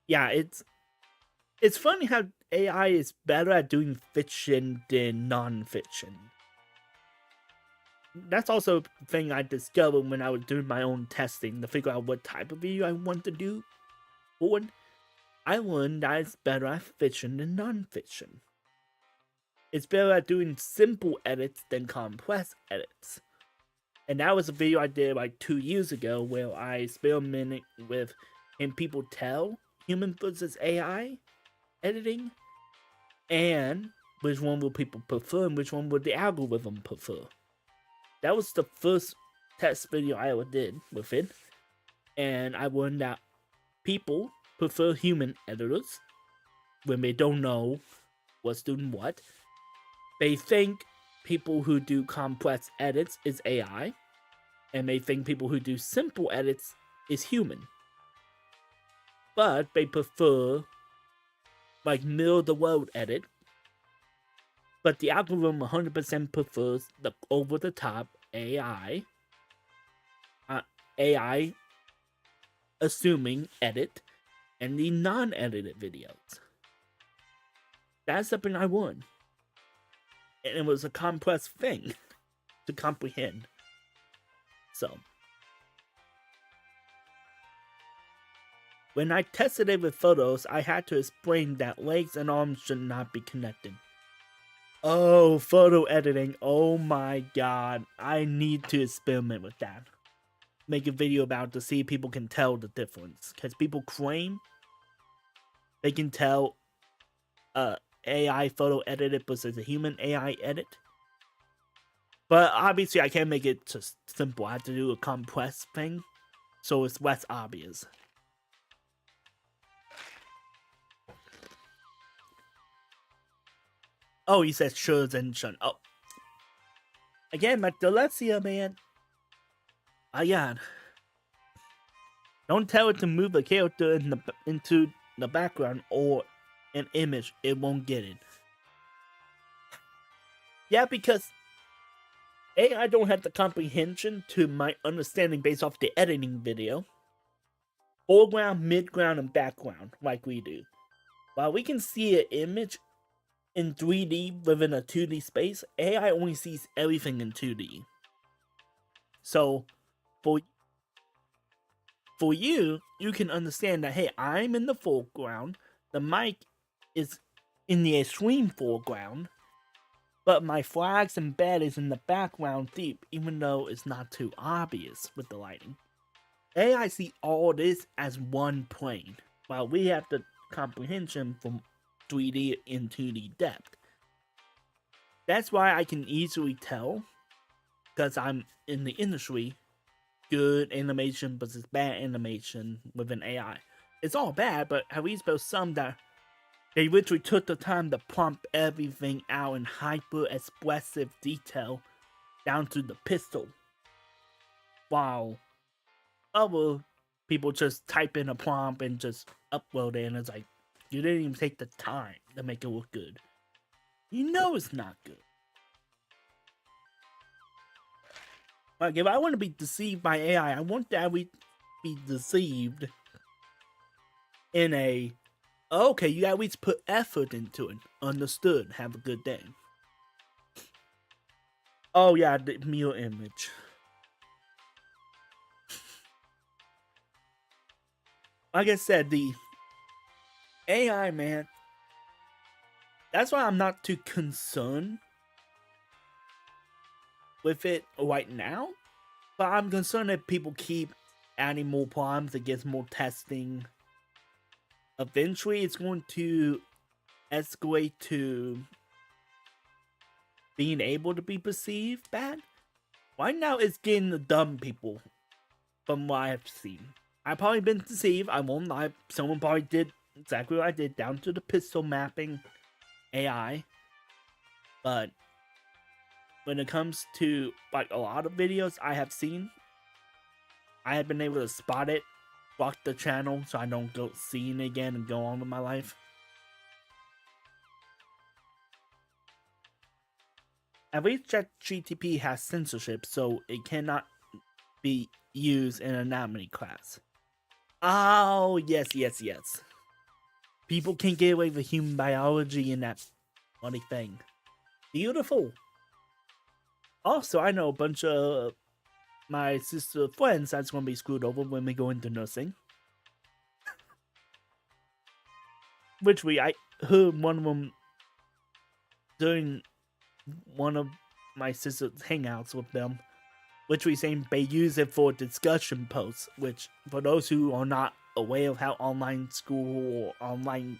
Speaker 1: Yeah, it's funny how AI is better at doing fiction than non-fiction. That's also a thing I discovered when I was doing my own testing to figure out what type of video I want to do forward. I learned that it's better at fiction than non-fiction. It's better at doing simple edits than complex edits. And that was a video I did like 2 years ago where I experimented with can people tell human versus AI editing, and which one will people prefer and which one would the algorithm prefer. That was the first test video I ever did with it, and I learned that people prefer human editors when they don't know what's doing what. They think people who do complex edits is AI, and they think people who do simple edits is human. But they prefer like middle of the road edit. But the algorithm 100% prefers the over the top AI assuming edit and the non-edited videos. That's something I won. And it was a complex thing to comprehend. So, when I tested it with photos, I had to explain that legs and arms should not be connected. Oh, photo editing. Oh my god. I need to experiment with that. Make a video about it to see if people can tell the difference. Because people claim they can tell AI photo edited versus a human AI edit. But obviously I can't make it just simple. I have to do a complex thing, so it's less obvious. Oh, he says shoulds and shun. Oh. Again, my dyslexia, man. God. Don't tell it to move a character into the background or an image. It won't get it. Yeah, because AI don't have the comprehension to my understanding based off the editing video. Foreground, midground, and background, like we do. While we can see an image in 3D within a 2D space, AI only sees everything in 2D. So, for you can understand that, hey, I'm in the foreground, the mic is in the extreme foreground, but my flags and bed is in the background deep, even though it's not too obvious with the lighting. AI see all this as one plane, while we have the comprehension from 3D and 2D depth. That's why I can easily tell, because I'm in the industry, good animation versus bad animation with an AI. It's all bad, but at least there's some that They literally took the time to prompt everything out in hyper expressive detail down to the pistol. While other people just type in a prompt and just upload it, and it's like, you didn't even take the time to make it look good. You know it's not good. Like, if I want to be deceived by AI, I want that we be deceived in a, okay, you at least put effort into it. Understood. Have a good day. Oh yeah, the mirror image. Like I said, the AI, man, that's why I'm not too concerned with it right now. But I'm concerned that people keep adding more problems, it gets more testing. Eventually, it's going to escalate to being able to be perceived bad. Right now, it's getting the dumb people from what I've seen. I've probably been deceived, I won't lie. Someone probably did exactly what I did, down to the pistol mapping AI. But when it comes to like a lot of videos I have seen, I have been able to spot it, block the channel so I don't go seeing it again and go on with my life. At least ChatGPT has censorship, so it cannot be used in an anatomy class. Oh, yes. People can get away with human biology in that funny thing. Beautiful. Also, I know a bunch of my sister friends that's going to be screwed over when we go into nursing. Which I heard one of them during one of my sister's hangouts with them, which we saying they use it for discussion posts, which for those who are not aware of how online school or online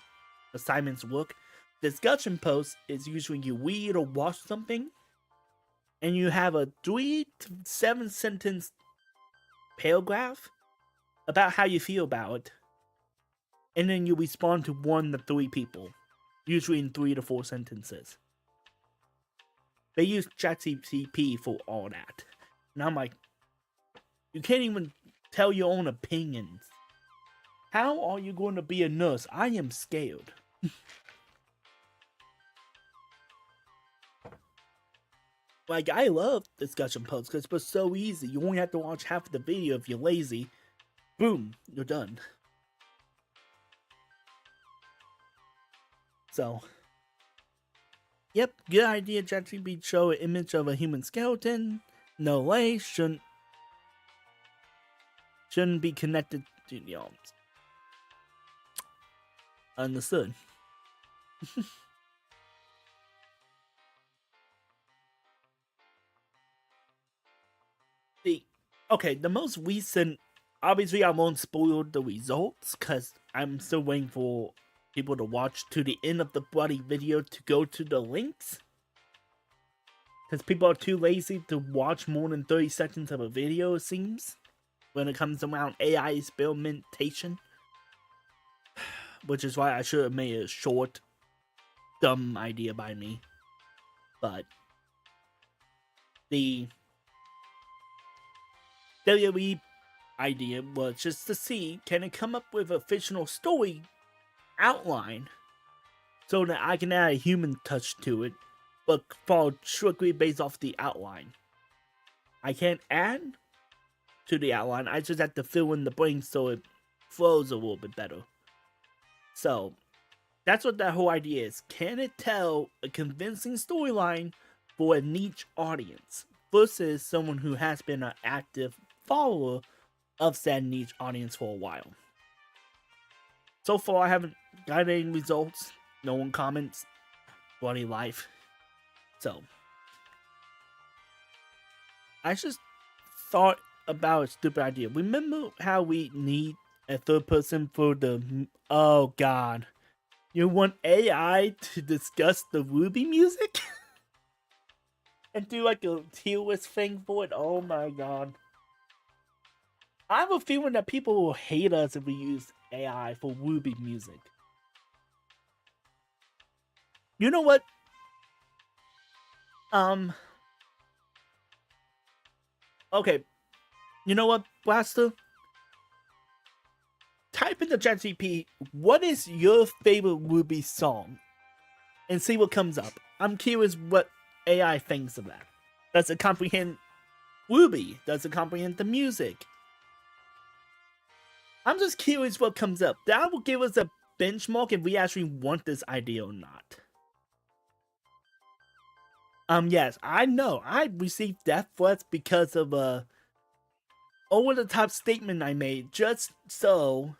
Speaker 1: assignments work, discussion posts is usually you read or watch something and you have a 3 to 7 sentence paragraph about how you feel about it, and then you respond to 1 to 3 people, usually in 3 to 4 sentences. They use ChatGPT for all that. And I'm like, you can't even tell your own opinions. How are you going to be a nurse? I am scared. Like, I love discussion posts because it's so easy. You only have to watch half of the video if you're lazy. Boom, you're done. So, yep, good idea. ChatGPT show an image of a human skeleton. No way, shouldn't be connected to the arms. Understood. The most recent, obviously I won't spoil the results because I'm still waiting for people to watch to the end of the bloody video to go to the links. Because people are too lazy to watch more than 30 seconds of a video, it seems, when it comes around AI experimentation. Which is why I should have made a short, dumb idea by me. But the WWE idea was just to see, can it come up with a fictional story outline so that I can add a human touch to it, but fall strictly based off the outline. I can't add to the outline, I just have to fill in the blanks so it flows a little bit better. So, that's what that whole idea is. Can it tell a convincing storyline for a niche audience versus someone who has been an active follower of said niche audience for a while? So far, I haven't got any results. No one comments. Bloody life. So, I just thought about a stupid idea. Remember how we need a third person for the... Oh, God. You want AI to discuss the Ruby music? And do like a tier list thing for it? Oh, my God. I have a feeling that people will hate us if we use AI for Ruby music. You know what? Um. Okay. You know what, Blaster? Type in the ChatGPT, what is your favorite Ruby song? And see what comes up. I'm curious what AI thinks of that. Does it comprehend Ruby? Does it comprehend the music? I'm just curious what comes up. That will give us a benchmark if we actually want this idea or not. Yes, I know. I received death threats because of a over-the-top statement I made just so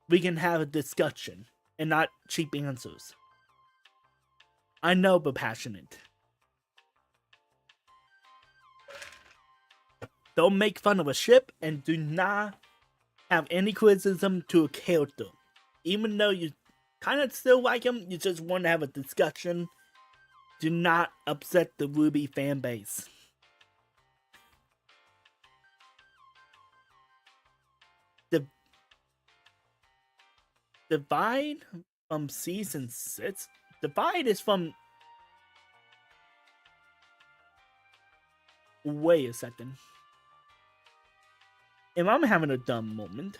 Speaker 1: we can have a discussion and not cheap answers. I know, but passionate. Don't make fun of a ship and do not have any criticism to a character. Even though you kind of still like him, you just want to have a discussion. Do not upset the Ruby fan base. The Divide from season 6? Divide is from... Wait a second. If I'm having a dumb moment...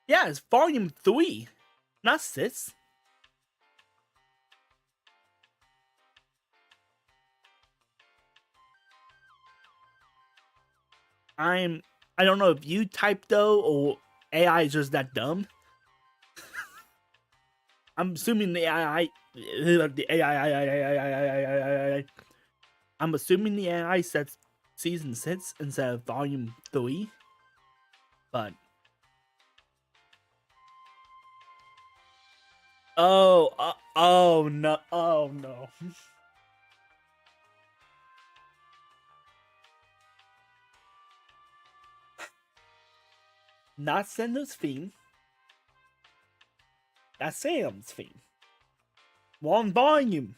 Speaker 1: Yeah, it's volume 3, not 6. I don't know if you typed though, or AI is just that dumb. I'm assuming the AI, I'm assuming the AI says season 6 instead of volume 3, but oh no. Not Sender's theme. That's Sam's theme. One volume.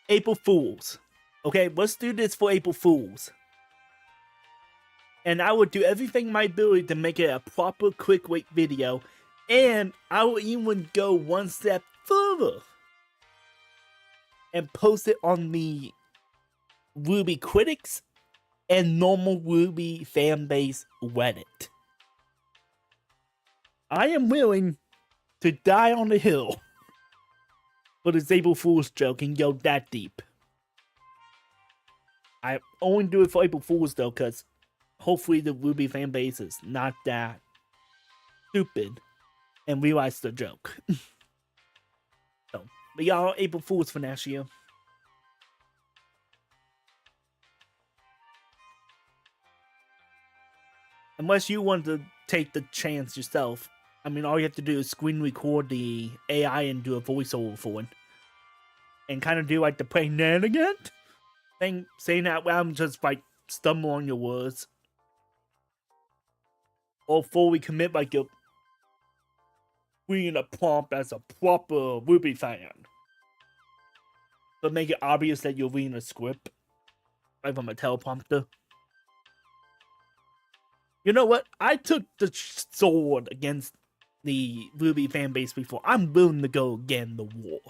Speaker 1: April Fools. Okay, let's do this for April Fools. And I will do everything in my ability to make it a proper quick wait video. And I will even go one step further and post it on the Ruby critics and normal Ruby fanbase Reddit. I am willing to die on the hill for this April Fool's joke and go that deep. I only do it for April Fool's though, because hopefully the Ruby fanbase is not that stupid and realize the joke. So, but y'all, April Fool's for next year. Unless you want to take the chance yourself. I mean, all you have to do is screen record the AI and do a voiceover for it. And kind of do like the playing again thing, saying that well, I'm just like stumble on your words. Or fully commit like you're reading a prompt as a proper Ruby fan. But make it obvious that you're reading a script. Like from a teleprompter. You know what? I took the sword against the Ruby fanbase before. I'm willing to go again the war.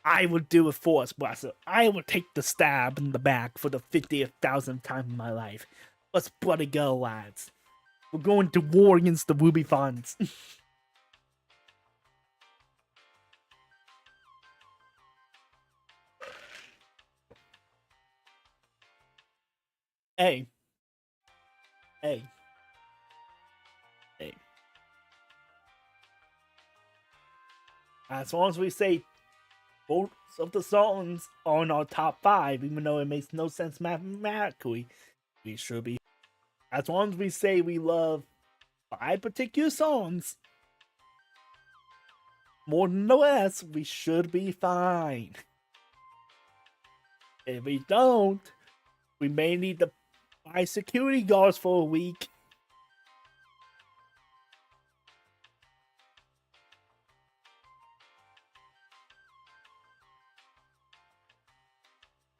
Speaker 1: I would do a force blaster. I would take the stab in the back for the 50,000th time in my life. Let's bloody go, lads. We're going to war against the Ruby fans. Hey. Hey. Hey. As long as we say both of the songs are in our top 5, even though it makes no sense mathematically, we should be. As long as we say we love 5 particular songs more than the rest, we should be fine. If we don't, we may need to buy security guards for a week.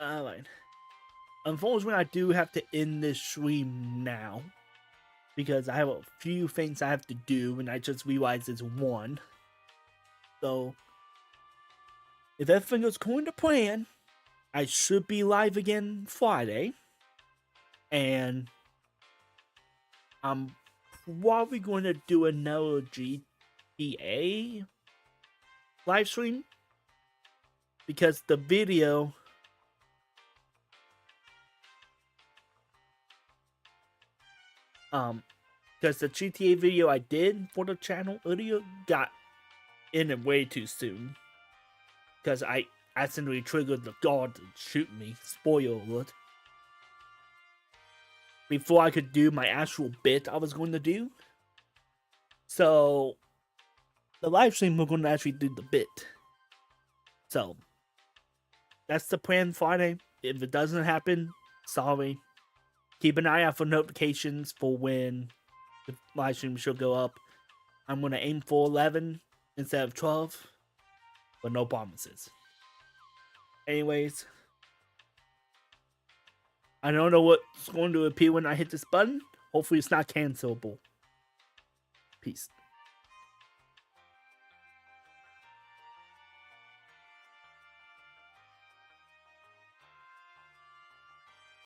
Speaker 1: Alright. Unfortunately, I do have to end this stream now. Because I have a few things I have to do, and I just realized it's one. So, if everything goes according to plan, I should be live again Friday. And I'm probably going to do another GTA live stream. Because the video... because the GTA video I did for the channel earlier got in it way too soon. Because I accidentally triggered the guard to shoot me. Spoiler alert. Before I could do my actual bit I was going to do. So, the live stream we're going to actually do the bit. So, that's the plan Friday. If it doesn't happen, sorry. Keep an eye out for notifications for when the live stream should go up. I'm going to aim for 11 instead of 12. But no promises. Anyways, I don't know what's going to appear when I hit this button. Hopefully it's not cancelable. Peace.